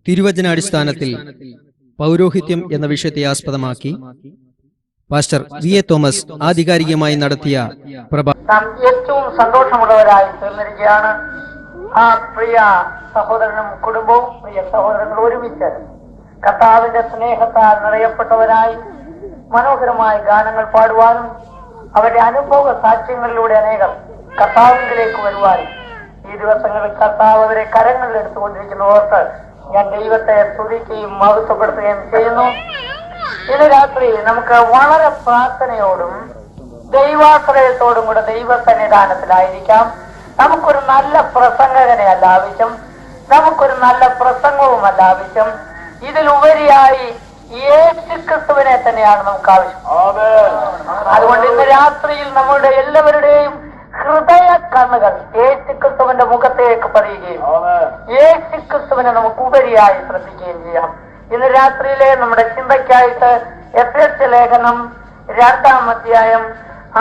തിരുവചനാടിസ്ഥാനത്തിൽ പൗരോഹിത്യം എന്ന വിഷയത്തെ ആസ്പദമാക്കി പാസ്റ്റർ വി എ തോമസ് ആധികാരികമായി നടത്തിയ നാം ഏറ്റവും സന്തോഷമുള്ളവരായി തീർന്നിരിക്കുകയാണ്. ആ പ്രിയ സഹോദരനും കുടുംബവും പ്രിയ സഹോദരങ്ങൾ ഒരുമിച്ച് കർത്താവിന്റെ സ്നേഹത്താൽ നിറയപ്പെട്ടവരായി മനോഹരമായ ഗാനങ്ങൾ പാടുവാനും അവരുടെ അനുഭവ സാക്ഷ്യങ്ങളിലൂടെ അനേകം കർത്താവിലേക്ക് വരുവാനും ഈ ദിവസങ്ങളിൽ കർത്താവ് അവരെ കരങ്ങളിൽ എടുത്തുകൊണ്ടിരിക്കുന്ന ഓർത്ത് ഞാൻ ദൈവത്തെ സ്തുതിക്കുകയും മഹത്വപ്പെടുത്തുകയും ചെയ്യുന്നു. ഇന്ന് രാത്രി നമുക്ക് വളരെ പ്രാർത്ഥനയോടും ദൈവാശ്രയത്തോടും കൂടെ ദൈവസന്നിധാനത്തിലായിരിക്കാം. നമുക്കൊരു നല്ല പ്രസംഗകനെയല്ല ആവശ്യം, നമുക്കൊരു നല്ല പ്രസംഗവുമല്ല ആവശ്യം, ഇതിലുപരിയായി യേശുക്രിസ്തുവിനെ തന്നെയാണ് നമുക്ക് ആവശ്യം. അതുകൊണ്ട് ഇന്ന് രാത്രിയിൽ നമ്മുടെ എല്ലാവരുടെയും ഹൃദയ കണ്ണുകൾ യേശുക്രിസ്തുവിന്റെ മുഖത്തേക്ക് പതിയുകയും യേശുക്രിസ്തുവിനെ നമുക്ക് ഉപരിയായി ശ്രദ്ധിക്കുകയും ചെയ്യാം. ഇന്ന് രാത്രിയിലെ നമ്മുടെ ചിന്തയ്ക്കായിട്ട് എഫേസ്യ ലേഖനം 2-ാം അധ്യായം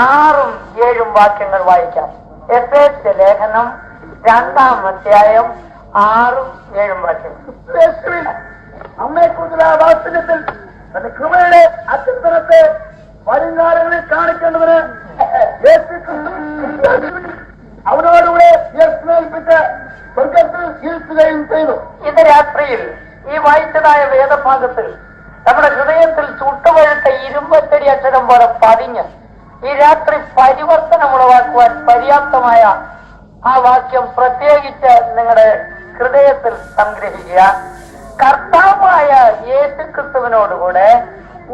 6ഉം 7ഉം വാക്യങ്ങൾ വായിക്കാം. എഫേസ്യ ലേഖനം 2-ാം അധ്യായം 6ഉം 7ഉം വാക്യങ്ങൾ. നമ്മെക്കുറിച്ചുള്ള വാസ്തവത്തിൽ തന്റെ കൃപയുടെ അത്യന്തരത്തെ വരുംകാലങ്ങളിൽ കാണിക്കേണ്ടതിന് അവനോടുകൂടെ ഏൽപ്പിച്ച് സ്വർഗത്തിൽ ഇരുത്തുകയും ചെയ്തു. ഇന്ന് രാത്രിയിൽ ഈ വായിച്ചതായ വേദഭാഗത്തിൽ നമ്മുടെ ഹൃദയത്തിൽ ചുട്ടുപഴുത്ത ഇരുമ്പത്തടി അക്ഷരം പോലെ പതിഞ്ഞ് ഈ രാത്രി പരിവർത്തനം ഉളവാക്കുവാൻ പര്യാപ്തമായ ആ വാക്യം പ്രത്യേകിച്ച് നിങ്ങളുടെ ഹൃദയത്തിൽ സംഗ്രഹിക്കുക. കർത്താവായ യേശുക്രിസ്തുവിനോടുകൂടെ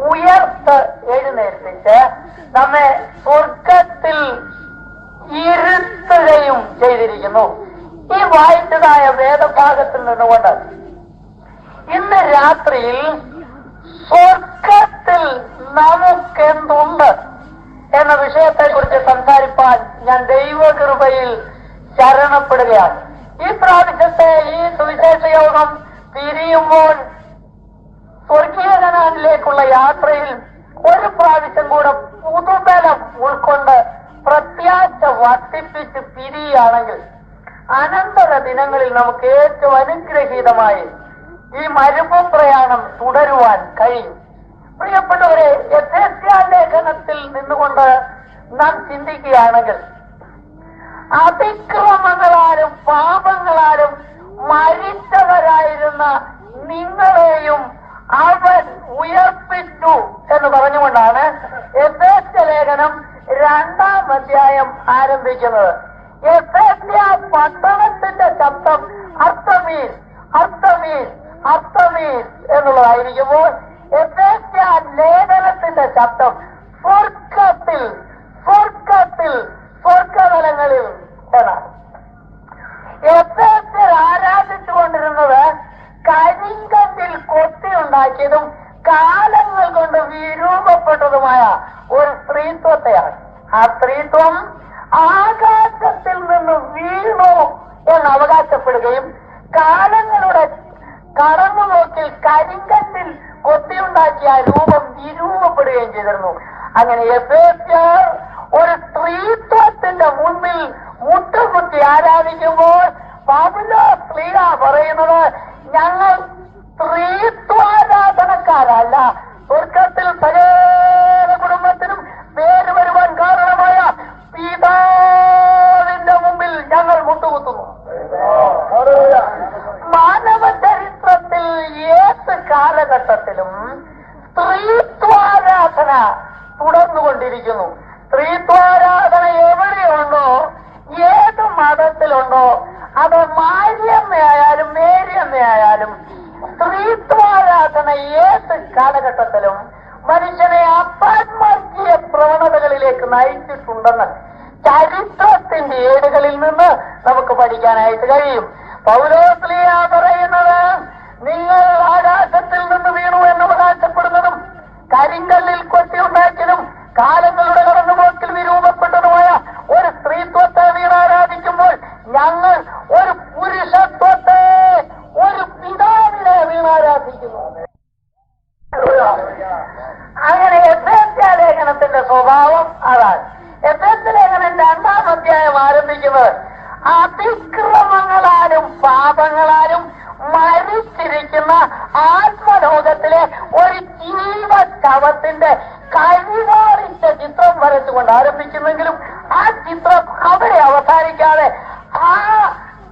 ഉയർത്ത് എഴുന്നേൽപ്പിച്ച് നമ്മെ സ്വർഗത്തിൽ ഇരുത്തുകയും ചെയ്തിരിക്കുന്നു. ഈ വായിച്ചതായ വേദഭാഗത്തിൽ നിന്നുകൊണ്ട് ഇന്ന് രാത്രിയിൽ സ്വർഗത്തിൽ നമുക്കെന്തുണ്ട് എന്ന വിഷയത്തെ കുറിച്ച് സംസാരിപ്പാൻ ഞാൻ ദൈവകൃപയിൽ ശരണപ്പെടുകയാണ്. ഈ പ്രാവശ്യത്തെ ഈ സുവിശേഷ യോഗം പിരിയുമ്പോൾ സ്വർഗീയ കനാനിലേക്കുള്ള യാത്രയിൽ ഒരു പ്രാവശ്യം കൂടെ പുതുബലം ഉൾക്കൊണ്ട് പ്രത്യാശ വർദ്ധിപ്പിച്ച് പിരിയുകയാണെങ്കിൽ അനന്തര ദിനങ്ങളിൽ നമുക്ക് ഏറ്റവും അനുഗ്രഹീതമായി ഈ മരുഭൂ പ്രയാണം തുടരുവാൻ കഴിയും. പ്രിയപ്പെട്ടവരെ, എഫേസ്യ ലേഖനത്തിൽ നിന്നുകൊണ്ട് നാം ചിന്തിക്കുകയാണെങ്കിൽ അതിക്രമങ്ങളാലും പാപങ്ങളാലും മരിച്ചവരായിരുന്ന നിങ്ങളെയും അവൻ ഉയർപ്പിച്ചു എന്ന് പറഞ്ഞുകൊണ്ടാണ് എഫേസ്യ ലേഖനം 2-ാം അധ്യായം ആരംഭിക്കുന്നത്. എഫേസ്യ പട്ടണത്തിന്റെ ശബ്ദം അർത്തമീൻ അർത്തമീൻ അർത്തമീൻ എന്നുള്ളതായിരിക്കുമ്പോൾ എഫേസ്യ ലേഖനത്തിന്റെ ശബ്ദം സ്വർഗത്തിൽ സ്വർഗത്തിൽ സ്വർഗതലങ്ങളിൽ എന്നാണ്. എഫേസ്യർ ആരാധിച്ചുകൊണ്ടിരുന്നത് കരിങ്കല്ലിൽ കൊത്തിയുണ്ടാക്കിയതും കാലങ്ങൾ കൊണ്ട് വിരൂപപ്പെട്ടതുമായ ഒരു സ്ത്രീത്വത്തെയാണ്. ആ സ്ത്രീത്വം ആകാശത്തിൽ നിന്ന് വീണു എന്ന് അവകാശപ്പെടുകയും കാലങ്ങളുടെ കടന്നുപോക്കിൽ കരിങ്കല്ലിൽ കൊത്തിയുണ്ടാക്കിയ രൂപം വിരൂപപ്പെടുകയും ചെയ്തിരുന്നു. അങ്ങനെ എഫേസ്യർ ഒരു സ്ത്രീത്വത്തിന്റെ മുൻപിൽ മുട്ടുകുത്തി ആരാധിക്കുമ്പോൾ പൗലോസ് സ്ലീഹ പറയുന്നത്, ഞങ്ങൾ സ്ത്രീത്വാരാധനക്കാരല്ല, സ്വർഗത്തിൽ സകല കുടുംബത്തിനും പേര് വരുവാൻ കാരണമായ പിതാവിന്റെ മുമ്പിൽ ഞങ്ങൾ മുട്ടുകുത്തുന്നു. മാനവ ചരിത്രത്തിൽ ഏത് കാലഘട്ടത്തിലും സ്ത്രീത്വാരാധന തുടർന്നുകൊണ്ടിരിക്കുന്നു. സ്ത്രീത്വാരാധന എവിടെയുണ്ടോ, ഏത് മതത്തിലുണ്ടോ, അത് മാര്യമ്മയായാലും മേരിയമ്മയായാലും സ്ത്രീത്വാരാധന ഏത് കാലഘട്ടത്തിലും മനുഷ്യനെ അപാത്മീയ പ്രവണതകളിലേക്ക് നയിച്ചിട്ടുണ്ടെന്ന് ചരിത്രത്തിന്റെ ഏടുകളിൽ നിന്ന് നമുക്ക് പഠിക്കാനായിട്ട് കഴിയും. പൗലോസ് സ്ലീഹ പറയുന്നത്, നിങ്ങൾ ആകാശത്തിൽ നിന്ന് വീണു എന്ന് അവകാശപ്പെടുന്നതും കരിങ്കല്ലിൽ കൊത്തിയുണ്ടാക്കിയതും കാലങ്ങളുടെ കടന്നുപോക്കിൽ വിരൂപപ്പെട്ടതുമായ ഒരു സ്ത്രീത്വത്തെ വീണാരാധിക്കുമ്പോൾ ഞങ്ങൾ ഒരു പുരുഷത്വത്തെ, ഒരു പിതാവിനെ വീണാരാധിക്കുന്നു. അങ്ങനെ എഫേസ്യ ലേഖനത്തിന്റെ സ്വഭാവം അതാണ്. എഫേസ്യ ലേഖനം 2-ാം അധ്യായം ആരംഭിക്കുന്നത് അതിക്രമങ്ങളാലും പാപങ്ങളാലും മരിച്ചിരിക്കുന്ന ആത്മലോകത്തിലെ ഒരു ജീവശവത്തിന്റെ കഴിവാറിച്ച ചിത്രം വരച്ചുകൊണ്ട് ആരംഭിക്കുന്നെങ്കിലും ആ ചിത്രം അവിടെ അവസാനിക്കാതെ ആ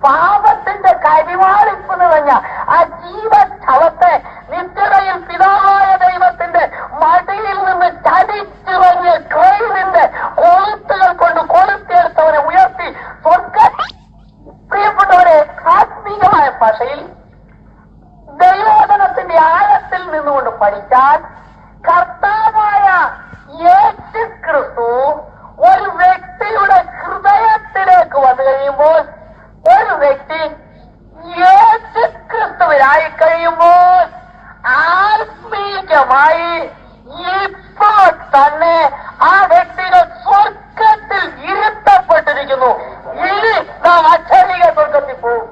പാപത്തിന്റെ കരിവാളിപ്പ് നിറഞ്ഞ ആ ജീവശവത്തെ നിത്യതയിൽ പിതാവായ ദൈവത്തിന്റെ മടിയിൽ നിന്ന് ചടിച്ചിറങ്ങിയ ക്രൈനിന്റെ കൊളുത്തുകൾ കൊണ്ട് കൊളുത്തിയെടുത്തവരെ ഉയർത്തി സ്വർഗ. പ്രിയപ്പെട്ടവരെ, ആത്മീയമായ ഭാഷയിൽ ദൈവവചനത്തിന്റെ ആഴത്തിൽ നിന്നുകൊണ്ട് പഠിച്ചാൽ കർത്താവായ യേശു ക്രിസ്തു ഒരു വ്യക്തിയുടെ ഹൃദയത്തിലേക്ക് വന്നു കഴിയുമ്പോൾ, ഒരു വ്യക്തി യേശു ക്രിസ്തുവിനായി കഴിയുമ്പോൾ ആത്മീയമായി ഇപ്പോൾ തന്നെ ആ വ്യക്തികൾ സ്വർഗത്തിൽ ഇരുത്തപ്പെട്ടിരിക്കുന്നു. ഇനി നാം അക്ഷരീക സ്വർഗത്തിൽ പോകും.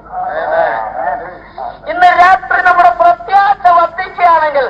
ഇന്ന് രാത്രി നമ്മുടെ പ്രത്യാശ വർദ്ധിക്കുകയാണെങ്കിൽ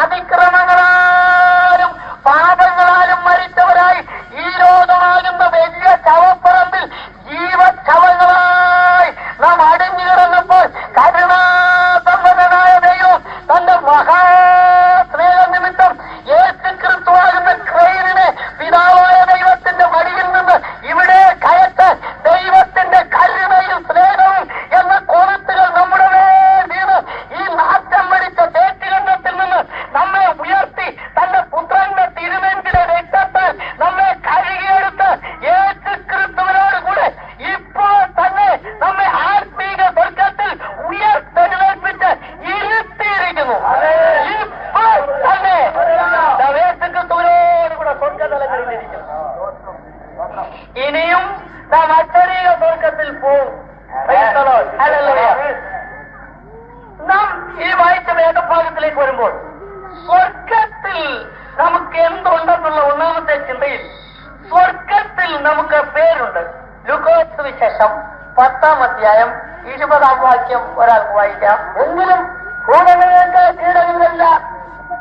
അതിക്രമങ്ങളാലും പാപങ്ങളാലും മരിച്ചവരായി ഈ ലോകമാകുന്ന വലിയ ശവപ്പറമ്പിൽ ജീവശവങ്ങളായി നാം അടിഞ്ഞു കിടന്നപ്പോൾ കരുണാസമ്പന്നനായ ദൈവം തന്റെ മഹാസ്നേഹ നിമിത്തം യേശു ക്രിസ്തുവാകുന്ന ക്രൈനിനെ പിതാവായ ദൈവത്തിന്റെ മടിയിൽ നിന്ന് ഇവിടെ കയറ്റാൻ ദൈവത്തിന്റെ കരുണയും സ്നേഹവും എന്ന കൊളുത്തുകൾ നമ്മുടെ മേൽ വീണ് ഈ നാറ്റം പിടിച്ച തേറ്റുകണ്ടത്തിൽ നിന്ന് നമ്മെ ഉയർത്തി തന്റെ പുത്രന്റെ തിരുനെഞ്ചിലെ രക്തത്താൽ നമ്മെ കഴുകിയെടുത്ത് യേശു ക്രിസ്തുവിനോട് കൂടെ ഇപ്പോൾ തന്നെ നമ്മെ ആത്മീക സ്വർഗത്തിൽ ഉയർത്തെഴുന്നേൽപ്പിച്ച് ഇരുത്തിയിരിക്കുന്നു. ഇപ്പോൾ തന്നെ യേശു ക്രിസ്തുവിനോട് കൂടെ സ്വർഗതലങ്ങളിലിരിക്കുന്നു. ഇനിയും നാം അക്ഷരീക സ്വർഗത്തിൽ പോകും. നാം ഈ വായിച്ച വേദഭാഗത്തിലേക്ക് വരുമ്പോൾ സ്വർഗത്തിൽ നമുക്ക് എന്തുണ്ടെന്നുള്ള ഒന്നാമത്തെ ചിന്തയിൽ സ്വർഗത്തിൽ നമുക്ക് പേരുണ്ട്. ലൂക്കോസ് വിശേഷം 10-ാം അധ്യായം 20-ാം വാക്യം ഒരാൾക്ക് വായിക്കാം. എങ്കിലും ഭൂതങ്ങൾക്ക് കീഴടങ്ങില്ല,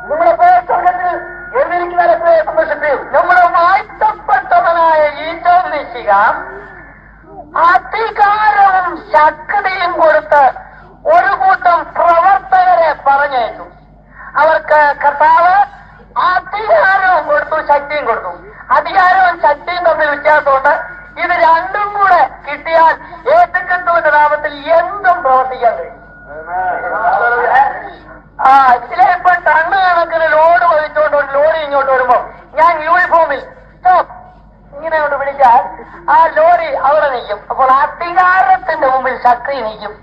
നമ്മുടെ പേർ സ്വർഗത്തിൽ എഴുതിയിരിക്കുന്നവരെ സന്തോഷിപ്പിക്കും. നമ്മുടെ വാഴ്ത്തപ്പെട്ടവനായ ഈശോ മിശിഹ അധികാരവും ശക്തിയും കൊടുത്ത് ഒരു കൂട്ടം പ്രവർത്തകരെ പറഞ്ഞയച്ചു. അവർക്ക് കർത്താവ് അധികാരവും കൊടുത്തു, ശക്തിയും കൊടുത്തു. അധികാരവും ശക്തിയും തമ്മിൽ വ്യത്യാസമുണ്ട്. ഇത് രണ്ടും കൂടെ കിട്ടിയാൽ യേശുക്രിസ്തുവിന്റെ നാമത്തിൽ എന്തും പ്രവർത്തിക്കാൻ കഴിയും. ചിലപ്പോൾ ടണ്ണ് കണക്കിന് ലോഡ് വഹിച്ചുകൊണ്ട് ഒരു ലോറി ഇങ്ങോട്ട് വരുമ്പോ ഞാൻ യൂണിഫോമിൽ സ്റ്റോപ്പ് ഇങ്ങനെ കൊണ്ട് പിടിച്ചാൽ ആ ലോറി അവിടെ നിൽക്കും. അപ്പോൾ അധികാരത്തിന്റെ മുമ്പിൽ ശക്തി നിൽക്കും.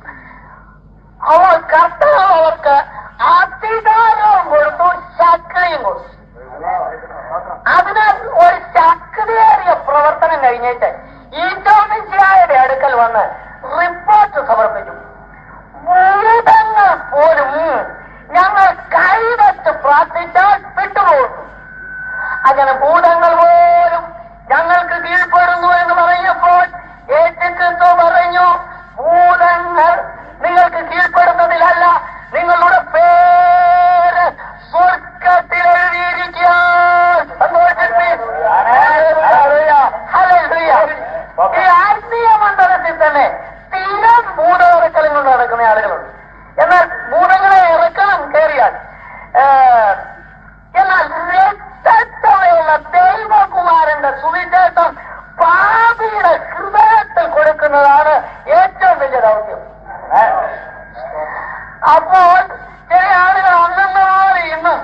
അവർ കർത്താവ് അവർക്ക് അധികാരവും കൊടുത്തു, ശക്തിയും കൊടുത്തു. അതിനാൽ ഒരു ശക്തിയേറിയ പ്രവർത്തനം കഴിഞ്ഞിട്ട് ഈശോ മിശിഹായുടെ അടുക്കൽ വന്ന് റിപ്പോർട്ട് സമർപ്പിച്ചു. ഭൂതങ്ങൾ പോലും ഞങ്ങൾ കൈവച്ച് പ്രാർത്ഥിച്ചാൽ വിട്ടുപോകുന്നു. അങ്ങനെ ഭൂതങ്ങൾ പോലും ഞങ്ങൾക്ക് കീഴ്പ്പെടുന്നു എന്ന് പറഞ്ഞപ്പോൾ യേശുക്രിസ്തു പറഞ്ഞു, ഭൂതങ്ങൾ നിങ്ങൾക്ക് കീഴ്പ്പെടുന്നതിലല്ല, നിങ്ങളുടെ പേര് സ്വർഗത്തിൽ എഴുതിയിരിക്കാൻ സന്തോഷിപ്പിക്കും. ഈ ആത്മീയ മണ്ഡലത്തിൽ തന്നെ സ്ഥിരം ഭൂതമിറക്കലും കൊണ്ട് നടക്കുന്ന ആളുകളുണ്ട്. എന്നാൽ ഭൂതങ്ങളെ ഇറക്കണം കയറിയാൽ, എന്നാൽ രക്തത്തോടെയുള്ള ദൈവകുമാരന്റെ സുവിശേഷം പാപിയുടെ ഹൃദയത്തിൽ കൊടുക്കുന്നതാണ് ഏറ്റവും വലിയ ദൗത്യം. അപ്പോൾ ചില ആളുകൾ അന്നമാറി ഇന്നും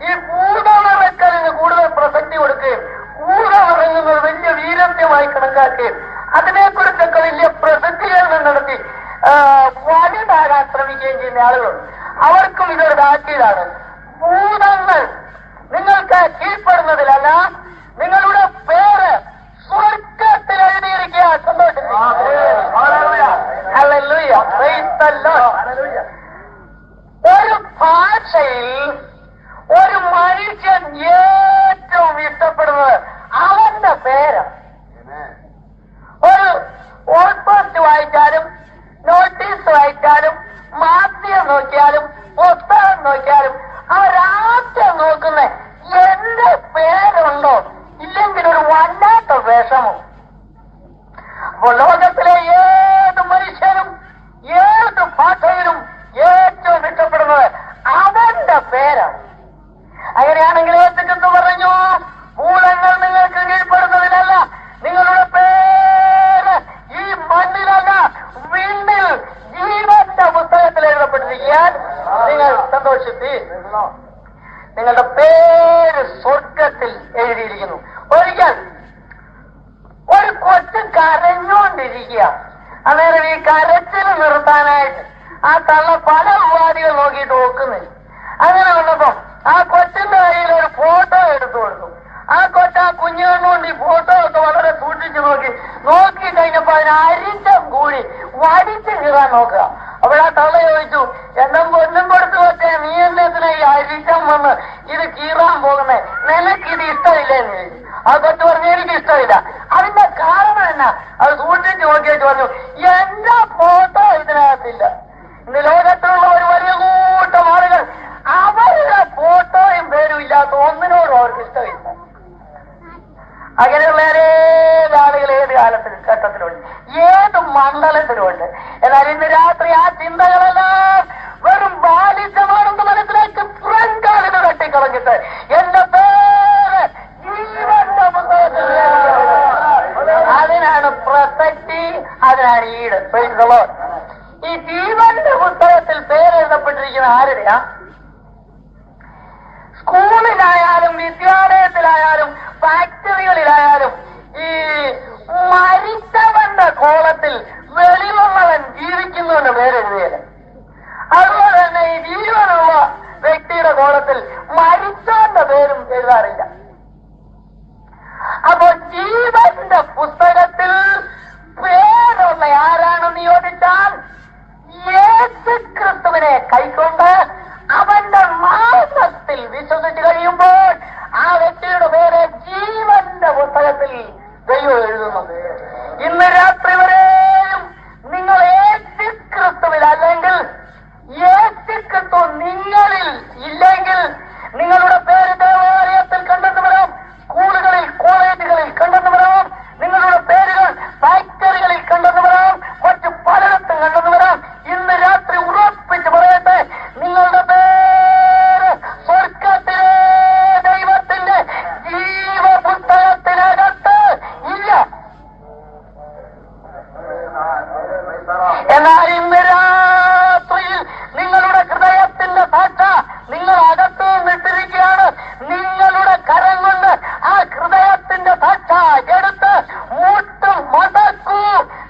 ഈ ഭൂതമിറക്കലിന് കൂടുതൽ പ്രസക്തി കൊടുക്കുകയും ഭൂതമിറങ്ങുന്നത് വലിയ വീരത്യമായി കണക്കാക്കുകയും അതിനെക്കുറിച്ചൊക്കെ വലിയ പ്രസിദ്ധീകരണം നടത്തി വലുതാകാൻ ശ്രമിക്കുകയും ചെയ്യുന്ന ആളുകളുണ്ട്. അവർക്കും ഇതൊരു താക്കീതാണ്. ഭൂതങ്ങൾ നിങ്ങൾക്ക് കീഴ്പ്പെടുന്നതിലല്ല, നിങ്ങളുടെ പേര് സ്വർഗത്തിൽ എഴുതിയിരിക്കുക. സന്തോഷിക്കും. ഒരു ഭാഷയിൽ ഒരു മനുഷ്യൻ ഏറ്റവും ഇഷ്ടപ്പെടുന്നത് അവന്റെ പേര്. ഒരു ഓൾപോസ്റ്റ് വായിച്ചാലും നോട്ടീസ് വായിച്ചാലും മാധ്യമം നോക്കിയാലും പുസ്തകം നോക്കിയാലും അവരാദ്യം നോക്കുന്ന എന്റെ പേരുണ്ടോ, ഇല്ലെങ്കിൽ ഒരു വല്ലാത്ത വിഷമം. അപ്പോൾ ലോകത്തിലെ ഏത് മനുഷ്യനും ഏത് ഭാഷയിലും നിങ്ങളുടെ പേര് സ്വർഗത്തിൽ എഴുതിയിരിക്കുന്നു. ഒരിക്കൽ ഒരു കൊച്ചു കരഞ്ഞുകൊണ്ടിരിക്കുക. അന്നേരം ഈ കരച്ചിൽ നിർത്താനായിട്ട് ആ തള്ള പല ഉപാധികൾ നോക്കിയിട്ട് നോക്കുന്നില്ല. അങ്ങനെ വന്നപ്പം ആ കൊച്ചിന്റെ കയ്യിൽ ഒരു ഫോട്ടോ എടുത്തു കൊടുത്തു. ആ കൊച്ച് ആ കുഞ്ഞുകൊണ്ട് ഈ ഫോട്ടോ ഒക്കെ വളരെ സൂക്ഷിച്ചു നോക്കി കഴിഞ്ഞപ്പോ അതിന് അരിച്ചം കൂടി വടിച്ചു കീറാൻ നോക്കുക. അപ്പോഴാ തള്ള ചോദിച്ചു, എന്നും കൊല്ലും കൊടുത്തു വെച്ചേ നീ എന്നതിനാ ഈ അരിച്ചം വന്ന് ഇത് കീറാൻ പോകുന്നേ, നിനക്കിത് ഇഷ്ടമില്ലെന്ന് ചോദിച്ചു. ആ കൊച്ചു പറഞ്ഞു, എനിക്ക് ഇഷ്ടമില്ല. അതിന്റെ കാരണം എന്നാ? അത് സൂക്ഷിച്ചു നോക്കിയിട്ട് പറഞ്ഞു, എന്റെ ഫോട്ടോ ഇതിനകത്തില്ല. ഇന്ന് ലോകത്തിലുള്ള ഒരു വലിയ കൂട്ടം ആളുകൾ അവരുടെ ഫോട്ടോയും പേരും ഇല്ലാത്ത ഒന്നിനോടും അവർക്ക് ഇഷ്ടമില്ല. അങ്ങനെയുള്ള ഏത് ആളുകൾ ഏത് ഘട്ടത്തിലുണ്ട്, ഏത് മണ്ഡലത്തിലുമുണ്ട്. എന്നാൽ ഇന്ന് രാത്രി ആ ചിന്തകളെല്ലാം വെറും ബാലിശമാണെന്ന് മനസ്സിലാക്കി ഫ്രണ്ടാളിന് തട്ടിക്കളഞ്ഞിട്ട് എന്റെ പേര് ജീവന്റെ പുസ്തകത്തിൽ, അതിനാണ് പ്രസക്തി, അതിനാണ് ഈട്. ഈ ജീവന്റെ പുസ്തകത്തിൽ പേരെഴുതപ്പെട്ടിരിക്കുന്ന ആരുടെയാ? സ്കൂളിലായാലും വിദ്യാലയത്തിലായാലും ഫാക്ടറികളിലായാലും ഈ മരിച്ചവന്റെ കോളത്തിൽ വെളിവുള്ളവൻ ജീവിക്കുന്നുവെന്ന് പേരെഴുതിയത്. അതുപോലെ തന്നെ ഈ ജീവനുള്ള വ്യക്തിയുടെ കോളത്തിൽ മരിച്ചവന്റെ പേരും എഴുതാറില്ല. അപ്പൊ ജീവന്റെ പുസ്തകത്തിൽ പേരുള്ള ആരാണെന്ന് ചോദിച്ചാൽ യേശു ക്രിസ്തുവിനെ കൈക്കൊണ്ട് അവന്റെ നാമത്തിൽ വിശ്വസിച്ച് കഴിയുമ്പോൾ ആ വ്യക്തിയുടെ പേര് ജീവന്റെ പുസ്തകത്തിൽ ദൈവം എഴുതുന്നത്. ഇന്ന് രാത്രി വരെയും നിങ്ങൾ യേശു ക്രിസ്തുവിൽ അല്ലെങ്കിൽ യേശു ക്രിസ്തു നിങ്ങളിൽ ഇല്ലെങ്കിൽ നിങ്ങളുടെ പേര് ദേവാലയത്തിൽ കണ്ടെന്ന് വരാം, സ്കൂളുകളിൽ കോളേജുകളിൽ കണ്ടെന്ന് വരാം, നിങ്ങളുടെ പേരുകൾ ഫാക്ടറികളിൽ കണ്ടെന്ന് വരാം, മറ്റു പലയിടത്തും കണ്ടെന്ന് വരാം. ഇന്ന് രാത്രി ഉറപ്പിച്ച് പറയട്ടെ, നിങ്ങളുടെ പേര് സ്വർഗത്തിലെ ദൈവത്തിന്റെ ജീവപുസ്തകത്തിനകത്ത് ഇല്ല. എന്നാൽ ഇന്ന് രാത്രിയിൽ നിങ്ങളുടെ ഹൃദയത്തിന്റെ സാക്ഷ നിങ്ങൾ അകത്തു നിട്ടിരിക്കുകയാണ്. നിങ്ങളുടെ കരം കൊണ്ട് ആ ഹൃദയത്തിന്റെ സാക്ഷ എടുത്ത് മുട്ടും മടക്കൂ,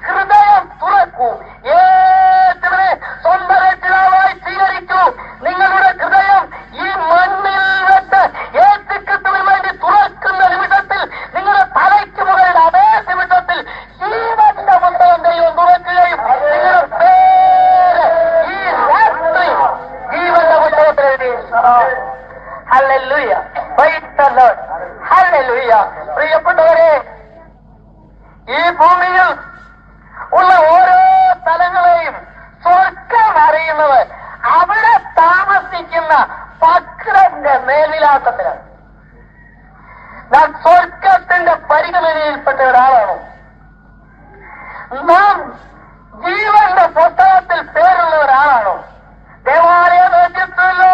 ഹൃദയം തുറക്കൂ, യേശുവിനെ സ്വന്തം രക്ഷിതാവായി സ്വീകരിക്കൂ. നിങ്ങളുടെ ഹൃദയം ഈ മണ്ണിൽ വെച്ച് യേശു ക്രിസ്തുവിന് വേണ്ടി തുറക്കുന്ന നിമിഷത്തിൽ, നിങ്ങളുടെ തലയ്ക്ക് മുകളിൽ അതേ നിമിഷത്തിൽ ജീവന്റെ പുസ്തകം ദൈവം തുറക്കുകയും നിങ്ങളുടെ പേര് ഈ രാത്രി ജീവന്റെ പുസ്തകത്തിൽ എഴുതി. Hallelujah, praise the Lord, hallelujah. പ്രിയപ്പെട്ടവരെ, ഈ ഭൂമിയിൽ ഉള്ള ഓരോ സ്ഥലങ്ങളെയും സ്വർഗം അറിയുന്നത് അവിടെ താമസിക്കുന്ന പക്രന്റെ മേൽവിലാസത്തിലാണ്. നാം സ്വർഗത്തിന്റെ പരിഗണനയിൽപ്പെട്ട ഒരാളാണ്. നാം ജീവന്റെ പുസ്തകത്തിൽ പേരുള്ള ഒരാളാണോ? ദേവാലയ നേതൃത്വത്തിലോ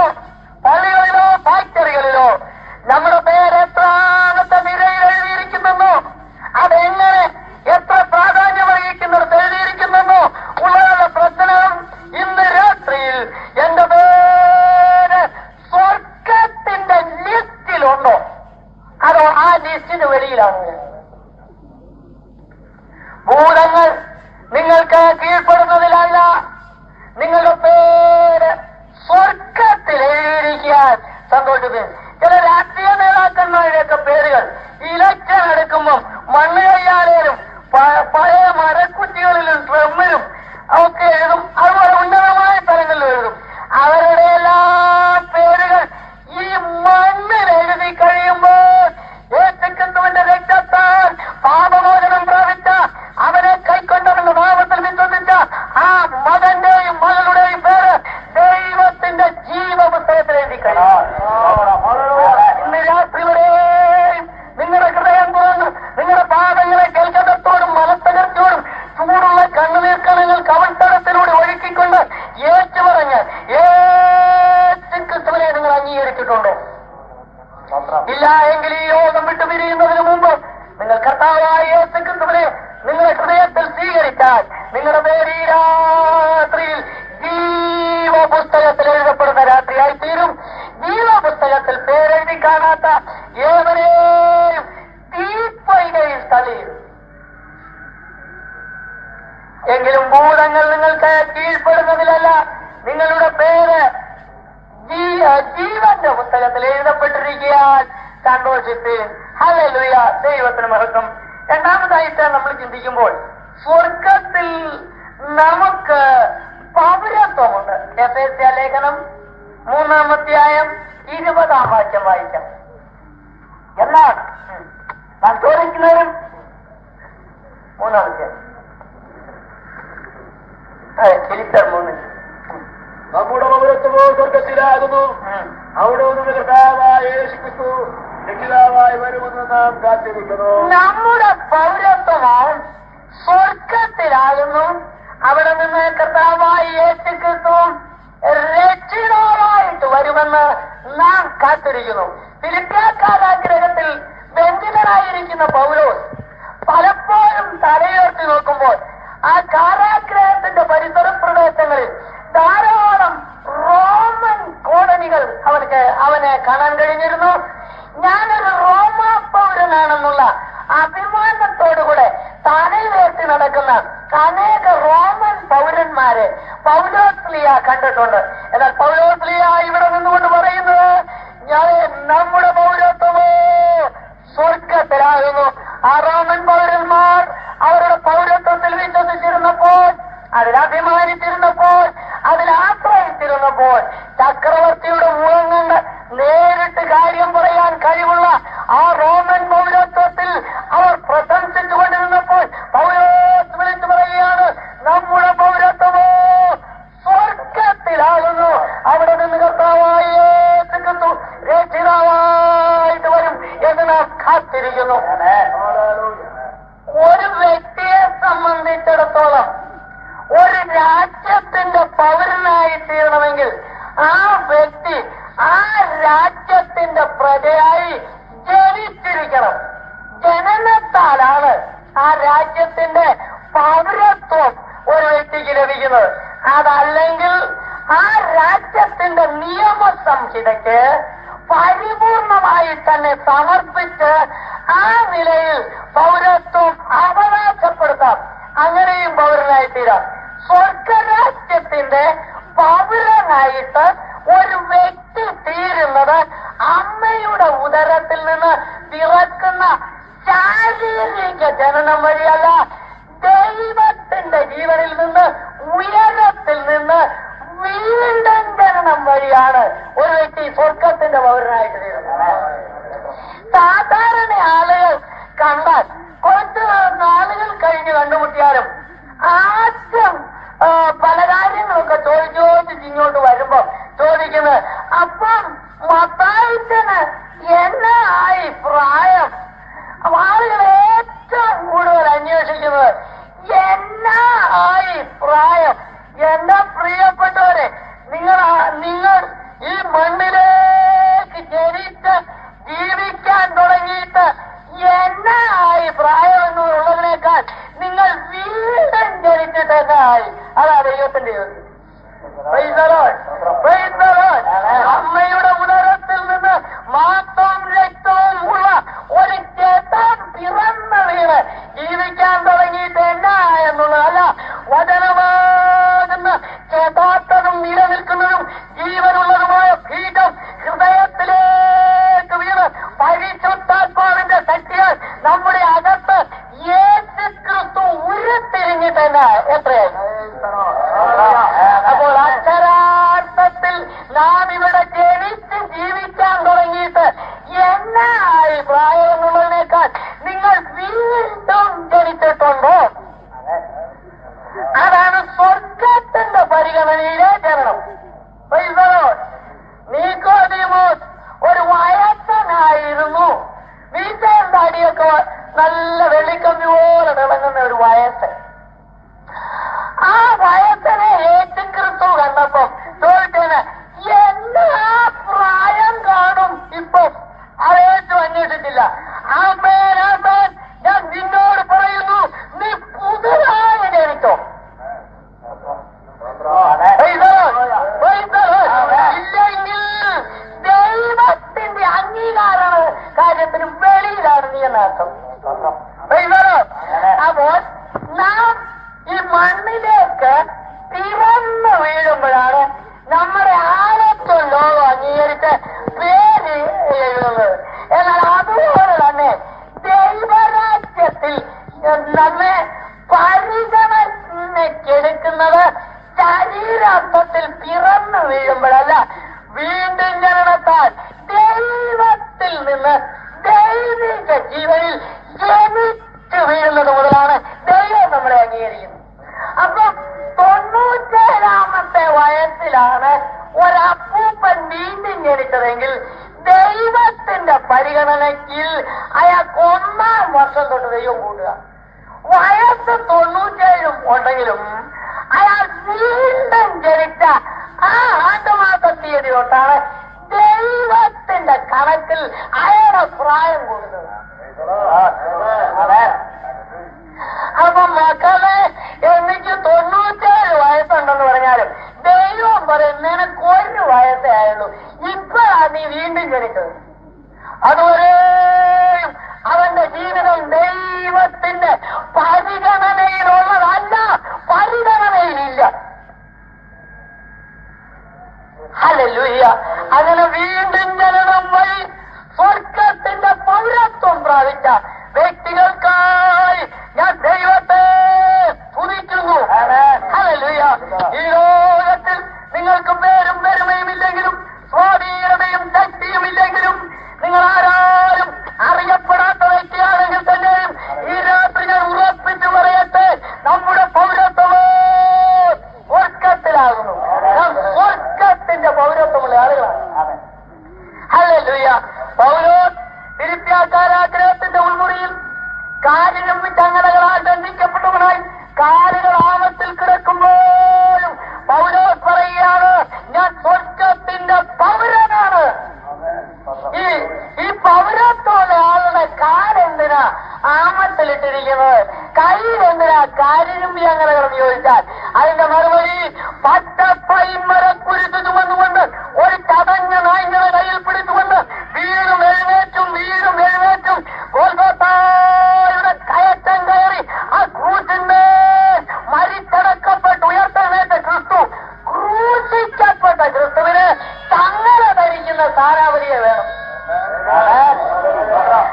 പള്ളികളിലോ ഫാക്ടറികളിലോ നമ്മുടെ പേര് എത്രാമത്തെ നിരയിൽ എഴുതിയിരിക്കുന്നെന്നോ, അതെങ്ങനെ എത്ര പ്രാധാന്യം വഹിക്കുന്നിടത്ത് എഴുതിയിരിക്കുന്നെന്നോ ഉള്ളതാണ് പ്രശ്നം. ഇന്ന് രാത്രിയിൽ എന്റെ പേര് സ്വർഗത്തിന്റെ ലിസ്റ്റിലുണ്ടോ അതോ ആ ലിസ്റ്റിന് വെളിയിലാണ്? ഭൂതങ്ങൾ നിങ്ങൾക്ക് കീഴ്പ്പെടുന്നതിലല്ല, നിങ്ങളുടെ പേര് സ്വർഗത്തിൽ എഴുതിയിരിക്കാൻ സന്തോഷിക്കുന്നു. ചില രാഷ്ട്രീയ നേതാക്കന്മാരുടെയൊക്കെ പേരുകൾ ഇലക്ഷൻ എടുക്കുമ്പം മണ്ണ് കയ്യാലേലും പഴയ മരക്കുറ്റികളിലും ഡ്രമ്മിലും ഒക്കെ എഴുതും. അതുപോലെ ഉന്നതമായ സ്ഥലങ്ങളിലും എഴുതും. അവരുടെ എല്ലാ പേരുകൾ ഈ മണ്ണിൽ എഴുതി കഴിയുമ്പോൾ യേശുക്രിസ്തുവിന്റെ രക്തത്താൽ പാപമോചനം പ്രാപിച്ച, അവനെ കൈക്കൊണ്ടവന്റെ നാമത്തിൽ വിശ്വസിച്ച ആ മകന്റെയും മകളുടെയും പേര് ദൈവത്തിന്റെ ജീവപുസ്തകത്തിൽ എഴുതി കഴിയും. ഇന്ന് രാത്രി വരെയും നിങ്ങളുടെ ഹൃദയം തുറന്ന് നിങ്ങളുടെ പാപങ്ങളെ കേൾക്കത്തോടും മനസ്തകർത്തോടും ചൂടുള്ള കണ്ണുനീർക്കണങ്ങൾ കവൾത്തടത്തിലൂടെ ഒഴുക്കിക്കൊണ്ട് ഏറ്റു പറഞ്ഞ് യേശുക്രിസ്തുവിനെ നിങ്ങൾ അംഗീകരിച്ചിട്ടുണ്ടോ? ഇല്ല എങ്കിൽ ഈ യോഗം വിട്ടു പിരിയുന്നതിന് മുമ്പ് നിങ്ങൾ കർത്താവായ യേശുക്രിസ്തുവിനെ നിങ്ങളുടെ ഹൃദയത്തിൽ സ്വീകരിച്ചാൽ നിങ്ങളുടെ പേര് ഈ രാത്രിയിൽ ജീവപുസ്തകത്തിൽ എഴുതപ്പെടുന്ന രാത്രിയായി തീരും. ജീവപുസ്തകത്തിൽ പേരെഴുതി കാണാത്ത ഏവരെയും തീപ്പൊയ്കയിൽ തള്ളിയിരുന്നു. എങ്കിലും ഭൂതങ്ങൾ നിങ്ങൾക്ക് കീഴ്പ്പെടുന്നതിലല്ല, നിങ്ങളുടെ പേര് ജീവന്റെ പുസ്തകത്തിൽ എഴുതപ്പെട്ടിരിക്കാൻ സന്തോഷിപ്പീൻ. ഹല്ലേലൂയ, ദൈവത്തിന് മഹത്വം. രണ്ടാമതായിട്ട് നമ്മൾ ചിന്തിക്കുമ്പോൾ സ്വർഗത്തിൽ നമുക്ക് പൗരത്വമുണ്ട്. എഫേസ്യ ലേഖനം 3-ാം അധ്യായം 20-ാം വാക്യം വായിക്കാം. എന്നാൽ ഞാൻ ചോദിക്കുന്നവരും 3-ാം അധ്യായം ചരിത്ര 3 നമ്മുടെ പൗരത്വമോ സ്വർഗത്തിലാകുന്നു. അവിടെ നിന്ന് കർത്താവായ യേശുക്രിസ്തു രക്ഷിതാവായി വരുമെന്ന് നാം കാത്തിരിക്കുന്നു. നമ്മുടെ പൗരത്വമോ സ്വർഗത്തിലാകുന്നു. അവിടെ നിന്ന് കർത്താവായ യേശുക്രിസ്തു രക്ഷിതാവായിട്ട് വരുമെന്ന് നാം കാത്തിരിക്കുന്നു. ഫിലിപ്പിയക്കാരാഗ്രഹത്തിൽ ബന്ധിതനായിരിക്കുന്ന പൗലോസ് പലപ്പോഴും തലയുയർത്തി നോക്കുമ്പോൾ ആ കാരാഗ്രഹത്തിന്റെ പരിസര പ്രദേശങ്ങളിൽ ധാരാളം റോമൻ കോളനികൾ അവനെ കാണാൻ കഴിഞ്ഞിരുന്നു. ഞാനൊരു റോമ പൗരനാണെന്നുള്ള അഭിമാനത്തോടുകൂടെ തലയുയർത്തി നടക്കുന്ന അനേക റോമൻ പൗരന്മാരെ പൗലോസ്ലിയ കണ്ടിട്ടുണ്ട്. എന്നാൽ പൗലോസ്ലിയ ഇവിടെ നിന്നുകൊണ്ട് പറയുന്നത് നമ്മുടെ പൗരത്വമോ സ്വർഗത്തിലാകുന്നു. ആ റോമൻ പൗരന്മാർ അവരുടെ പൗരത്വത്തിൽ വിശ്വസിച്ചിരുന്നപ്പോൾ, അതിലഭിമാനിച്ചിരുന്നപ്പോൾ, അതിലാശ്രയിച്ചിരുന്നപ്പോൾ ചക്രവർത്തിയുടെ മുഖം കണ്ട് നേരിട്ട് കാര്യം പറയാൻ കഴിവുള്ള ആ റോമൻ പൗരത്വത്തിൽ അവർ പ്രശംസിച്ചുകൊണ്ടിരുന്നപ്പോൾ പൗലോസ് വിളിച്ചു പറയുകയാണ്, നമ്മുടെ പൗരത്വമോ സ്വർഗത്തിലാകുന്നു. അവിടെ നിന്ന് കർത്താവായ യേശുക്രിസ്തു രക്ഷിതാവായിട്ട് വരും എന്ന് നാം കാത്തിരിക്കുന്നു. ഒരു വ്യക്തിയെ സംബന്ധിച്ചിടത്തോളം ഒരു രാജ്യത്തിന്റെ പൗരനായി തീരണമെങ്കിൽ ആ വ്യക്തി ആ രാജ്യത്തിന്റെ പ്രജയായി ജനിച്ചിരിക്കണം. ജനനത്താലാണ് ആ രാജ്യത്തിന്റെ പൗരത്വം ഒരു വ്യക്തിക്ക് ലഭിക്കുന്നത്. അതല്ലെങ്കിൽ ആ രാജ്യത്തിന്റെ നിയമസംഹിതയ്ക്ക് പരിപൂർണമായി തന്നെ സമർപ്പിച്ച് ആ നിലയിൽ പൗരത്വം അവകാശപ്പെടുത്താം. അങ്ങനെയും പൗരനായി തീരാം. സ്വർഗരാജ്യത്തിന്റെ പൗരനായിട്ട് ഒരു വ്യക്തി തീരുന്നത് അമ്മയുടെ ഉദരത്തിൽ നിന്ന് പിറക്കുന്ന ശാരീരിക ജനനം വഴിയല്ല, ദൈവത്തിന്റെ ജീവനിൽ നിന്ന് ഉയരത്തിൽ നിന്ന് വീണ്ടും ജനനം വഴിയാണ് ഒരു വ്യക്തി സ്വർഗത്തിന്റെ പൗരനായിട്ട് തീരുന്നത്. സാധാരണ ആളുകൾ കണ്ടാൽ കുറച്ച് നാളുകൾ കഴിഞ്ഞ് കണ്ടുമുട്ടിയാലും ആദ്യം പല കാര്യങ്ങളൊക്കെ ചോദിച്ച് ഇങ്ങോട്ട് വരുമ്പോ ചോദിക്കുന്നത്, അപ്പം മത്തായിച്ചന് എന്നാ ആയി പ്രായം? ആളുകൾ ഏറ്റവും കൂടുതൽ അന്വേഷിക്കുന്നത് എന്നാ ആയി പ്രായം. എന്റെ പ്രിയപ്പെട്ടവരെ, നിങ്ങൾ ഈ മണ്ണിലേക്ക് ജനിച്ച് ജീവിക്കാൻ തുടങ്ങിയിട്ട് കാര്യത്തിനും വെളിയിലാണ് നീ എന്നർത്ഥം. അപ്പോൾ നാം ഈ മണ്ണിലേക്ക് തിരന്നു വീഴുമ്പോഴാണ് നമ്മുടെ ആഴത്തും ലോകം അംഗീകരിച്ച് പേര് എഴുതുന്നത്. എന്നാൽ അതുപോലെ തന്നെ ദൈവരാജ്യത്തിൽ നമ്മെ പരിഗണനയ്ക്കെടുക്കുന്നത് ശരീരാർത്ഥത്തിൽ പിറന്നു വീഴുമ്പോഴല്ല, വീണ്ടും ജനനത്താൽ ദൈവത്തിൽ നിന്ന് ദൈവിക ജീവനിൽ ജനിച്ചു വീഴുന്നത് മുതലാണ് ദൈവം നമ്മളെ അംഗീകരിക്കുന്നത്. അപ്പൊ 97-ാമത്തെ വയസ്സിലാണ് ഒരപ്പൂപ്പൻ വീണ്ടും ജനിച്ചതെങ്കിൽ ദൈവത്തിന്റെ പരിഗണനയ്ക്ക് അയാൾക്ക് 1-ാം വർഷം തൊട്ട് ദൈവം കൂടുക. വയസ്സ് 97 ഉണ്ടെങ്കിലും അയാൾ വീണ്ടും ജനിച്ച ആ ആണ്ടുമാസ തീയതി തൊട്ടാണ് ദൈവത്തിന്റെ കണക്കിൽ അയാളുടെ പ്രായം കൂടുന്നത്. അപ്പൊ മക്കളെ, എനിക്ക് 97 വയസ്സുണ്ടെന്ന് പറഞ്ഞാലും ദൈവം പറയും നിനക്ക് 1 വയസ്സേ ആയുള്ളൂ, ഇപ്പോഴാണ് നീ വീണ്ടും ജനിച്ചത്. അതുവരെയും അവന്റെ ജീവിതം ദൈവത്തിന്റെ പരിഗണനയിലുള്ളതല്ല, പരിഗണനയിലില്ല. ഹല്ലേലൂയ. അങ്ങനെ വീണ്ടും ജനനം വഴി സ്വർഗത്തിന്റെ പൗരത്വം പ്രാപിച്ച വ്യക്തികൾക്കായി ഞാൻ ദൈവത്തെ സ്തുതിക്കുന്നു. ഹല്ലേലൂയ. ഈ ലോകത്തിൽ നിങ്ങൾക്ക് പേരും പെരുമയും ഇല്ലെങ്കിലും സ്വാധീനതയും ശക്തിയും ഇല്ലെങ്കിലും നിങ്ങൾ ആരാരും അറിയപ്പെടാത്ത വ്യക്തിയാണെങ്കിൽ തന്നെയും ഈ രാത്രി ഞാൻ ഉറപ്പിച്ചു പറയട്ടെ, നമ്മുടെ പൗരത്വമോ സ്വർഗത്തിലാകുന്നു. സ്വർഗത്തിന്റെ പൗരത്വമുള്ള ആളുകളാണ്. ഹല്ലേലൂയ. പൗലോസ് ഫിലിപ്പിയാക്കാരാഗ്രഹത്തിന്റെ ഉൾമുറിയിൽ കാലിനും ചങ്ങലകളാൽ ബന്ധിക്കപ്പെട്ടവനായി കാലുകൾ ആമത്തിൽ കിടക്കുമ്പോഴും പൗലോസ് പറയുകയാണ്, ഞാൻ സ്വർഗത്തിന്റെ പൗരനാണ്. ഈ പൗരത്വമുള്ള ആളുടെ കാലെന്തിനാ ആമത്തിലിട്ടിരിക്കുന്നത്, കയ്യിലെന്തിനാ കാലിനുമ്പി ചങ്ങലകളെന്ന് ചോദിച്ചാൽ അതിന്റെ മറുപടി, പച്ചപ്പൈമരക്കുരുത്ത് ചുമന്നുകൊണ്ട് ഒരു ചതഞ്ഞ നായ്ക്കളെ കയ്യിൽ പിടിച്ചുകൊണ്ട് വീടും എഴുന്നേറ്റും ഗോൽഗോഥായുടെ കയറ്റം കയറി ആ ക്രൂശിന്റെ മരിച്ചടക്കപ്പെട്ട് ഉയർത്തെഴുന്നേറ്റ ക്രിസ്തു, ക്രൂശിക്കപ്പെട്ട ക്രിസ്തുവിന് ചങ്ങല ധരിക്കുന്ന സ്ഥാനാവലിയെ വേണം.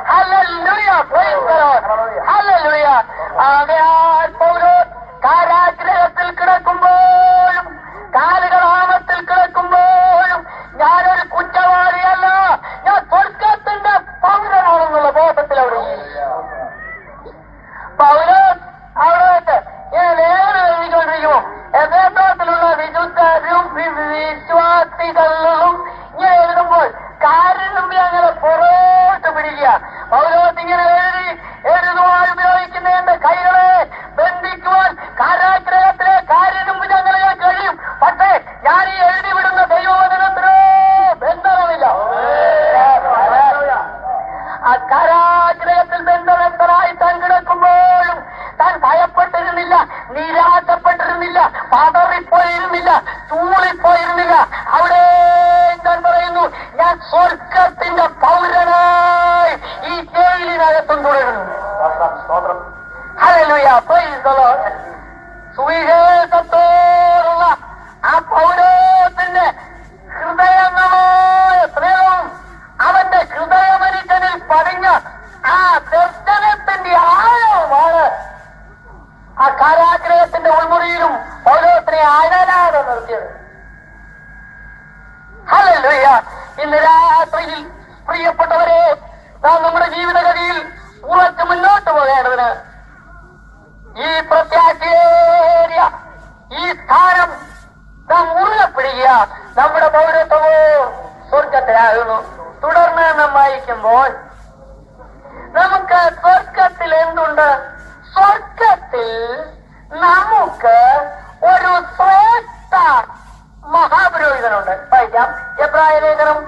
Hallelujah. Praise the Lord. Hallelujah. ആകയാൽ പൗലോസ് കാരാഗ്രഹത്തിൽ കിടക്കുമ്പോഴും കാലുകൾ ആമത്തിൽ കിടക്കുമ്പോഴും ഞാനൊരു കുറ്റവാളിയല്ല, ഞാൻ സ്വർഗത്തിന്റെ പൗരനാണെന്നുള്ള ബോധത്തിൽ അവിടെ പൗലോസ് അവിടെ വെച്ച് ഞാൻ ഏറെ എഴുതിക്കൊണ്ടിരിക്കുമോ യഥാർത്ഥത്തിലുള്ള വിശുദ്ധരും വിശ്വാസികളിലും ഇങ്ങനെ എഴുതുമ്പോൾ കാലിനുമ്പി അങ്ങനെ പുറോട്ട് പിടിക്കുക. പൗലോസ് ഇങ്ങനെ എഴുതുവാൻ ഉപയോഗിക്കുന്ന എന്റെ കൈകളെ ബന്ധിക്കുവാൻ കാരാഗ്രഹത്തിലെ കാലിനുമ്പി ഞങ്ങളെ കഴിയും. പക്ഷേ ഞാൻ ഈ എഴുതി വിടുന്ന ദൈവവചനത്തിനോ ബന്ധനമില്ല. ആ കാരാഗ്രഹത്തിൽ ബന്ധനസ്ഥനായി താൻ കിടക്കുമ്പോഴും താൻ ഭയപ്പെട്ടിരുന്നില്ല, നിരാശപ്പെട്ടിരുന്നില്ല, പതറിപ്പോയിരുന്നില്ല, ചൂളിപ്പോയിരുന്നില്ല. അവിടെ ഞാൻ പറയുന്നു, ഞാൻ സ്വർഗത്തിന്റെ പൗരനായി ഈ ജയിലിനകത്തും തുടരുന്നു. ഹല്ലേലൂയ. Praise the lord. സുവിശേഷത്തോടുള്ള ആ പൗരത്തിന്റെ ഹൃദയങ്ങളായ സ്നേഹവും അവന്റെ ഹൃദയമനുഷ്യനിൽ പതിഞ്ഞ ആ ദർശനത്തിന്റെ ആഴവുമാണ് ആ കാരാഗ്രഹത്തിന്റെ ഉൾമുറിയിലും പൗലോസിനെ അഴലാതെ നിർത്തിയത്. ഹല്ലേലൂയ. ഇന്ന് രാത്രിയിൽ പ്രിയപ്പെട്ടവരെ, നാം നമ്മുടെ ജീവിതഗതിയിൽ ഉറച്ചു മുന്നോട്ട് പോകേണ്ടതിന് ഈ പ്രത്യാശയേറിയ ഈ സ്ഥാനം നാം മുറുകെ പിടിക്കുക. നമ്മുടെ പൗരത്വമോ സ്വർഗത്തിലാകുന്നു. തുടർന്ന് നാം വായിക്കുമ്പോൾ നമുക്ക് സ്വർഗത്തിൽ എന്തുണ്ട്? സ്വർഗത്തിൽ നമുക്ക് ഒരു ശ്രേഷ്ഠ മഹാപുരോഹിതനുണ്ട്. വായിക്കാം. എബ്രായ ലേഖനം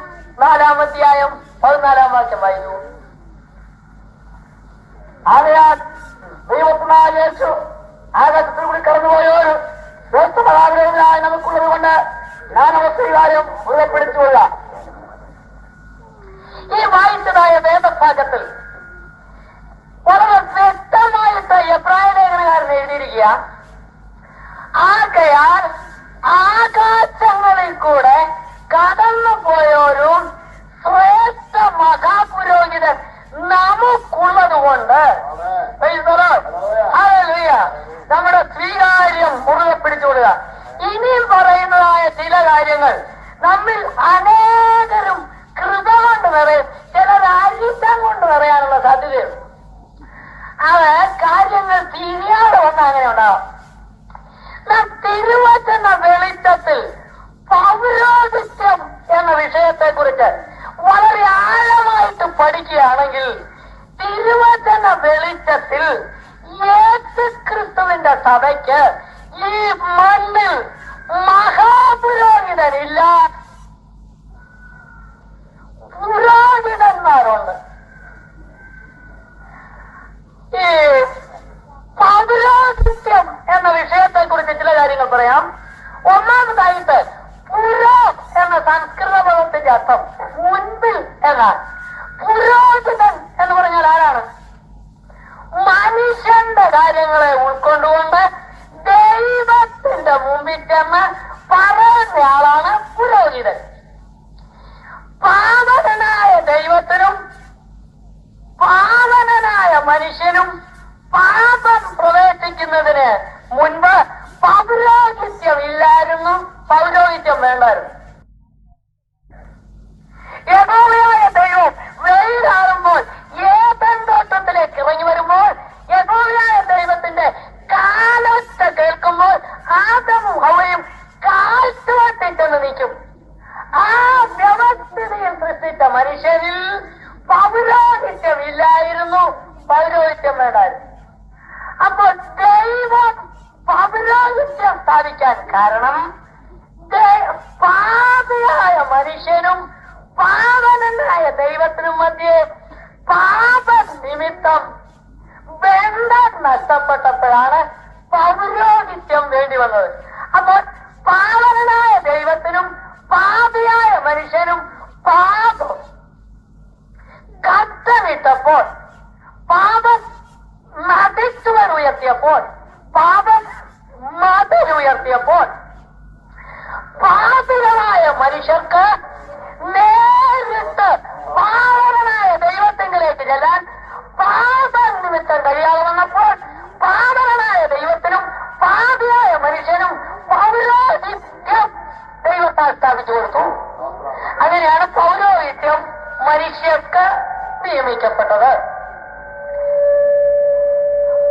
4-ാം അധ്യായം 14-ാം വാക്യം വായിക്കൂ. ആകയാൽ ദൈവത്തിനായ യേശു ആകാശത്തിൽ കൂടി കടന്നുപോയൊരു ശ്രേഷ്ഠ മഹാപുരോഹിതനായി നമുക്കുള്ളത് കൊണ്ട് ഞാൻ അവസ്ഥകാര്യം മുഴുവപ്പെടുത്തിക്കൊള്ളുക. ഈ വായിച്ചതായ വേദ ശ്രദ്ധിക്കുക. ആകയാൽ ആകാശങ്ങളിൽ കൂടെ കടന്നു പോയോരും ശ്രേഷ്ഠ മഹാപുരോഹിതൻ നമുക്കുള്ളതുകൊണ്ട് നമ്മുടെ സ്വീകാര്യം മുറുകെ പിടിച്ചുകൊടുക. ഇനിയും പറയുന്നതായ ചില കാര്യങ്ങൾ നമ്മിൽ അനേകരും കൃപ കൊണ്ട് നിറയും, ചിലർ അരിഷ്ടം കൊണ്ട് നിറയാനുള്ള സാധ്യതയുണ്ട്. അത് കാര്യങ്ങൾ തിരിയാതെ വന്ന് അങ്ങനെ ഉണ്ടാവും. നാം തിരുവചന വെളിച്ചത്തിൽ പൗരോഹിത്യം എന്ന വിഷയത്തെ കുറിച്ച് വളരെ ആഴമായിട്ട് പഠിക്കുകയാണെങ്കിൽ തിരുവചന വെളിച്ചത്തിൽ യേശുക്രിസ്തുവിന്റെ സഭയ്ക്ക് ഈ മണ്ണിൽ മഹാപുരോഹിതനില്ല, പുരോഹിതന്മാരുണ്ട്. ഈ പൗരോഹിത്യം എന്ന വിഷയത്തെ കുറിച്ച് ചില കാര്യങ്ങൾ പറയാം. ഒന്നാമതായിട്ട് പുരോ എന്ന സംസ്കൃത പദത്തിന്റെ അർത്ഥം മുൻപിൽ എന്നാണ്. പുരോഹിതൻ എന്ന് പറഞ്ഞാൽ ആരാണ്? മനുഷ്യന്റെ കാര്യങ്ങളെ ഉൾക്കൊണ്ടുകൊണ്ട് ദൈവത്തിന്റെ മുമ്പിൽ ചെന്ന് പറയുന്നയാളാണ് പുരോഹിതൻ. പാവനനായ ദൈവത്തിനും പാവനനായ മനുഷ്യനും പാപം പ്രവേശിക്കുന്നതിന് മുൻപ് പൗരോഹിത്യം ഇല്ലായിരുന്നു, പൗരോഹിത്യം വേണ്ടായിരുന്നു. യഹോവയായ ദൈവം വെയിലാറുമ്പോൾ ഏദൻ തോട്ടത്തിലേക്ക് ഇറങ്ങി വരുമ്പോൾ യഹോവയായ ദൈവത്തിന്റെ കാലൊച്ച കേൾക്കുമ്പോൾ ആദമും ഹവ്വയും കാൽച്ചുവട്ടിച്ചെന്ന് നിൽക്കും. ആ വ്യവസ്ഥിതിയിൽ സൃഷ്ടിച്ച മനുഷ്യരിൽ പൗരോഹിത്യം ഇല്ലായിരുന്നു, പൗരോഹിത്യം വേണ്ടായിരുന്നു. അപ്പോൾ ദൈവം പൗരോഹിത്യം സ്ഥാപിക്കാൻ കാരണം പാപിയായ മനുഷ്യനും പാവനനായ ദൈവത്തിനും മധ്യേ പാപ നിമിത്തം ബന്ധം നഷ്ടപ്പെട്ടപ്പോഴാണ് പൗരോഹിത്യം വേണ്ടി വന്നത്. അപ്പോൾ പാവനനായ ദൈവത്തിനും പാപിയായ മനുഷ്യനും പാപം ഘട്ടമിട്ടപ്പോൾ, പാപം നദിച്ചുവൻ ഉയർത്തിയപ്പോൾ, പാപം മതിലുയർത്തിയപ്പോൾ പാപികളായ മനുഷ്യർക്ക് നേരിട്ട് പാവനനായ ദൈവത്തിലേക്ക് ചെല്ലാൻ പാപം നിമിത്തം കഴിയാതെ വന്നപ്പോൾ പാവനനായ ദൈവത്തിനും പാപിയായ മനുഷ്യനും പൗരോഹിത്യം ദൈവത്താൽ സ്ഥാപിച്ചു കൊടുത്തു. അങ്ങനെയാണ് പൗരോഹിത്യം മനുഷ്യർക്ക് നിയമിക്കപ്പെട്ടത്.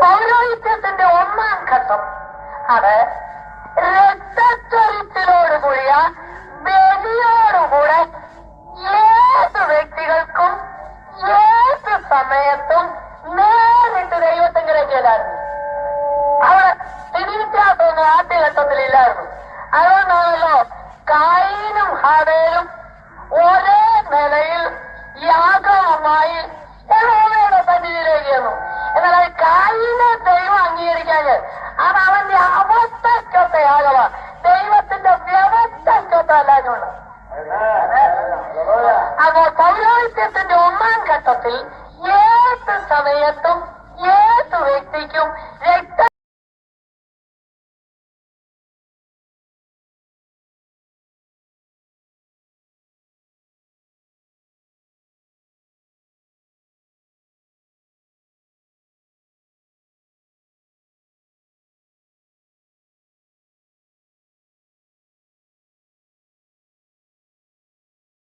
പൗരോഹിത്യത്തിന്റെ ഒന്നാം ഘട്ടം അത് രക്തച്ചൊരിച്ചിലോടുകൂടിയ ബലിയോടുകൂടെ ഏത് വ്യക്തികൾക്കും ഏത് സമയത്തും നേരിട്ട് ദൈവത്തിലേക്ക് ചെല്ലായിരുന്നു. അവിടെ സ്ഥിതിവ്യത്യാസമൊന്നും ആദ്യഘട്ടത്തിലില്ലായിരുന്നു. അതുകൊണ്ടാണല്ലോ കായീനും ഹാബേലും ഒരേ നിലയിൽ യാഗമായി യഹോവയുടെ സന്നിധിയിലേക്ക് ചെന്നു. എന്നാൽ കായീനെ ദൈവം അംഗീകരിക്കാഞ്ഞ് അത് അവന്റെ അവസ്ഥക്കൊത്ത യാഗമാണ്, ദൈവത്തിന്റെ വ്യവസ്ഥക്കൊത്ത അല്ലാഞ്ഞുണ്ട്. അപ്പോൾ പൗരോഹിത്യത്തിന്റെ ഒന്നാം ഘട്ടത്തിൽ